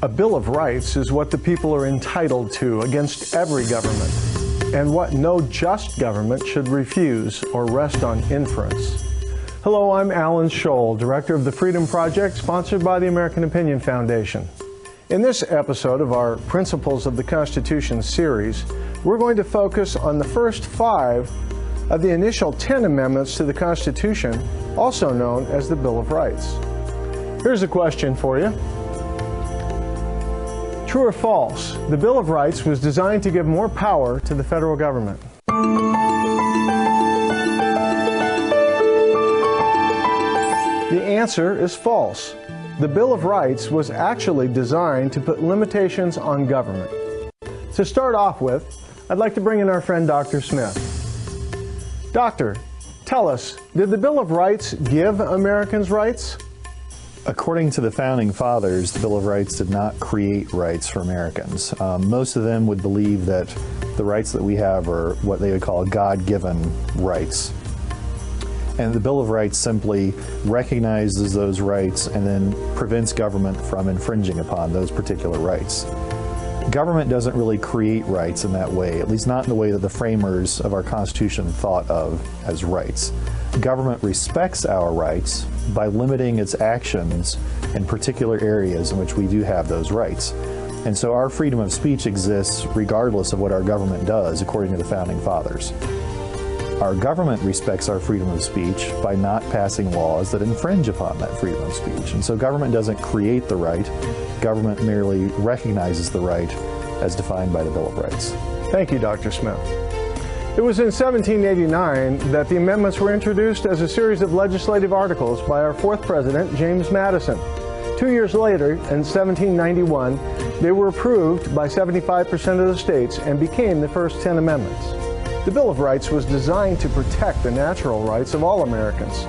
A Bill of Rights is what the people are entitled to against every government, and what no just government should refuse or rest on inference. Hello, I'm Alan Scholl, Director of the Freedom Project, sponsored by the American Opinion Foundation. In this episode of our Principles of the Constitution series, we're going to focus on the first 5 of the initial 10 amendments to the Constitution, also known as the Bill of Rights. Here's a question for you. True or false, the Bill of Rights was designed to give more power to the federal government? The answer is false. The Bill of Rights was actually designed to put limitations on government. To start off with, I'd like to bring in our friend Dr. Smith. Doctor, tell us, did the Bill of Rights give Americans rights? According to the Founding Fathers, the Bill of Rights did not create rights for Americans. Most of them would believe that the rights that we have are what they would call God-given rights. And the Bill of Rights simply recognizes those rights and then prevents government from infringing upon those particular rights. Government doesn't really create rights in that way, at least not in the way that the framers of our Constitution thought of as rights. Government respects our rights by limiting its actions in particular areas in which we do have those rights. And so our freedom of speech exists regardless of what our government does, according to the Founding Fathers. Our government respects our freedom of speech by not passing laws that infringe upon that freedom of speech. And so government doesn't create the right, government merely recognizes the right as defined by the Bill of Rights. Thank you, Dr. Smith. It was in 1789 that the amendments were introduced as a series of legislative articles by our 4th President, James Madison. 2 years later, in 1791, they were approved by 75% of the states and became the first 10 amendments. The Bill of Rights was designed to protect the natural rights of all Americans,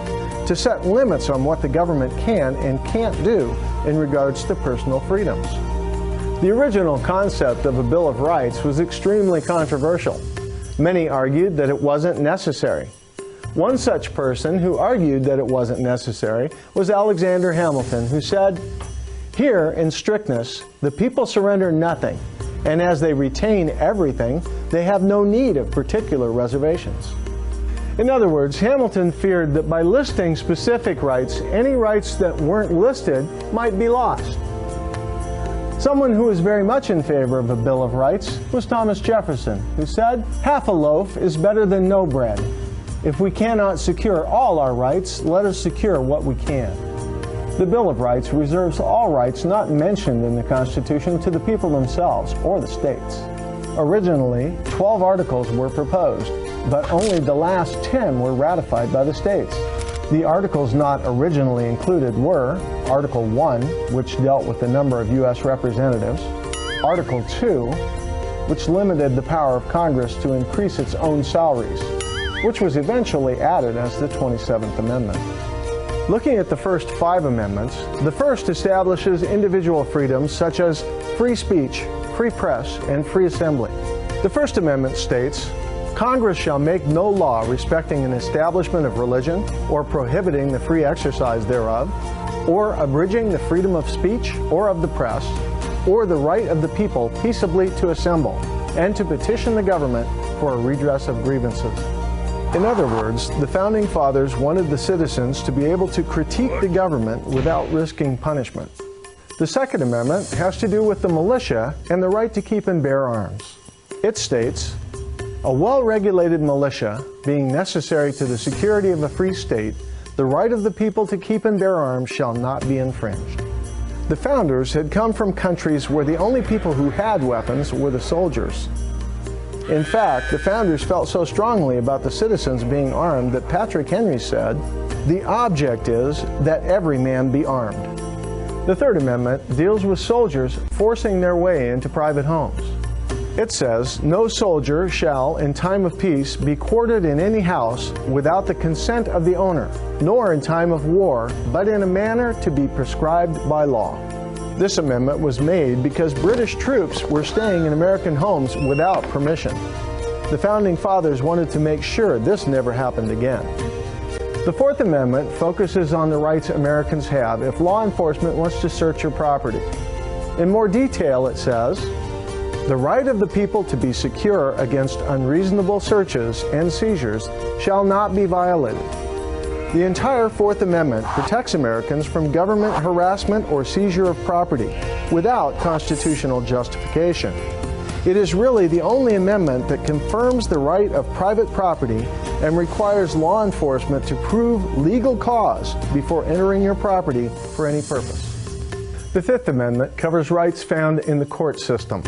to set limits on what the government can and can't do in regards to personal freedoms. The original concept of a Bill of Rights was extremely controversial. Many argued that it wasn't necessary. One such person who argued that it wasn't necessary was Alexander Hamilton, who said, "Here, in strictness, the people surrender nothing, and as they retain everything, they have no need of particular reservations." In other words, Hamilton feared that by listing specific rights, any rights that weren't listed might be lost. Someone who was very much in favor of a Bill of Rights was Thomas Jefferson, who said, "Half a loaf is better than no bread. If we cannot secure all our rights, let us secure what we can." The Bill of Rights reserves all rights not mentioned in the Constitution to the people themselves or the states. Originally, 12 articles were proposed, but only the last 10 were ratified by the states. The articles not originally included were Article 1, which dealt with the number of U.S. representatives, Article 2, which limited the power of Congress to increase its own salaries, which was eventually added as the 27th Amendment. Looking at the first 5 amendments, the first establishes individual freedoms such as free speech, free press, and free assembly. The First Amendment states, "Congress shall make no law respecting an establishment of religion, or prohibiting the free exercise thereof, or abridging the freedom of speech or of the press, or the right of the people peaceably to assemble, and to petition the government for a redress of grievances." In other words, the Founding Fathers wanted the citizens to be able to critique the government without risking punishment. The Second Amendment has to do with the militia and the right to keep and bear arms. It states, "A well-regulated militia, being necessary to the security of a free state, the right of the people to keep and bear arms shall not be infringed." The Founders had come from countries where the only people who had weapons were the soldiers. In fact, the Founders felt so strongly about the citizens being armed that Patrick Henry said, "The object is that every man be armed." The Third Amendment deals with soldiers forcing their way into private homes. It says, "No soldier shall, in time of peace, be quartered in any house without the consent of the owner, nor in time of war, but in a manner to be prescribed by law." This amendment was made because British troops were staying in American homes without permission. The Founding Fathers wanted to make sure this never happened again. The Fourth Amendment focuses on the rights Americans have if law enforcement wants to search your property. In more detail, it says, "The right of the people to be secure against unreasonable searches and seizures shall not be violated." The entire Fourth Amendment protects Americans from government harassment or seizure of property without constitutional justification. It is really the only amendment that confirms the right of private property and requires law enforcement to prove legal cause before entering your property for any purpose. The Fifth Amendment covers rights found in the court system,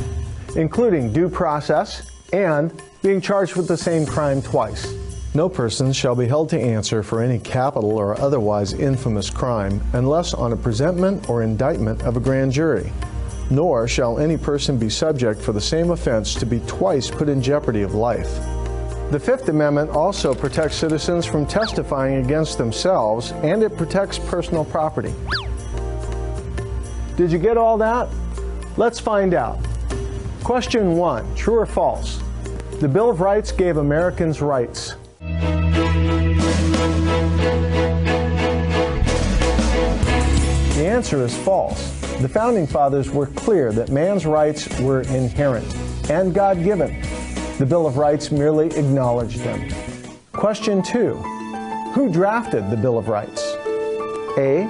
including due process and being charged with the same crime twice. No person shall be held to answer for any capital or otherwise infamous crime unless on a presentment or indictment of a grand jury. Nor shall any person be subject for the same offense to be twice put in jeopardy of life. The Fifth Amendment also protects citizens from testifying against themselves, and it protects personal property. Did you get all that? Let's find out. Question 1, true or false? The Bill of Rights gave Americans rights. The answer is false. The Founding Fathers were clear that man's rights were inherent and God-given. The Bill of Rights merely acknowledged them. Question 2. Who drafted the Bill of Rights? A.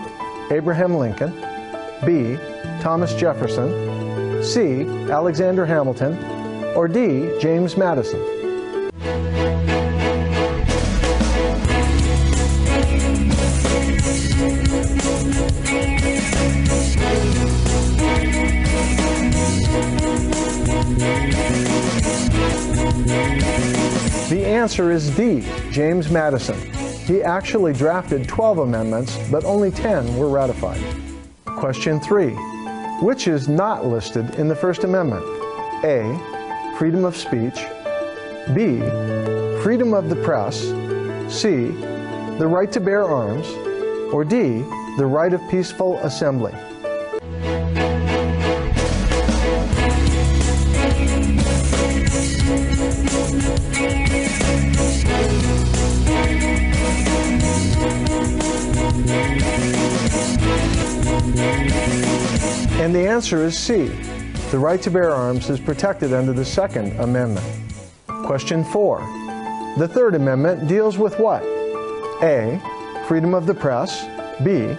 Abraham Lincoln. B. Thomas Jefferson. C. Alexander Hamilton. Or D. James Madison. The answer is D, James Madison. He actually drafted 12 amendments, but only 10 were ratified. Question 3. Which is not listed in the First Amendment? A. Freedom of speech. B. Freedom of the press. C. The right to bear arms. Or D. The right of peaceful assembly. And the answer is C. The right to bear arms is protected under the Second Amendment. Question 4. The Third Amendment deals with what? A. Freedom of the press. B.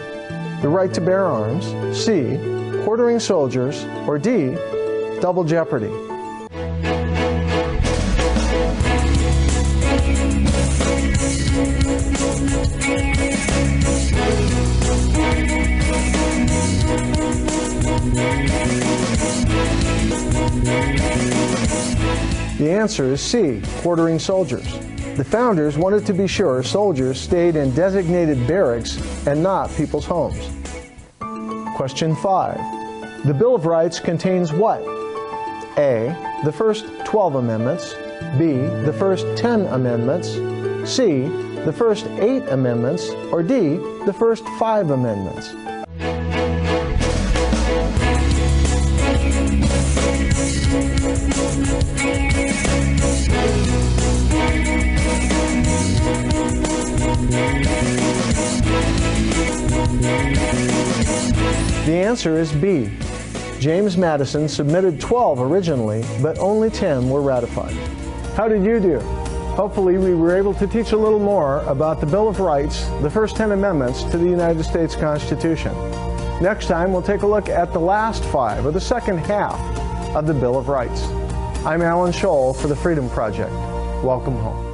The right to bear arms. C. Quartering soldiers. Or D. Double jeopardy. The answer is C, quartering soldiers. The founders wanted to be sure soldiers stayed in designated barracks and not people's homes. Question 5. The Bill of Rights contains what? A, the first 12 amendments. B, the first 10 amendments. C, the first 8 amendments. Or D, the first 5 amendments. The answer is B. James Madison submitted 12 originally, but only 10 were ratified. How did you do? Hopefully we were able to teach a little more about the Bill of Rights, the first 10 amendments to the United States Constitution. Next time we'll take a look at the last 5, or the second half, of the Bill of Rights. I'm Alan Scholl for the Freedom Project. Welcome home.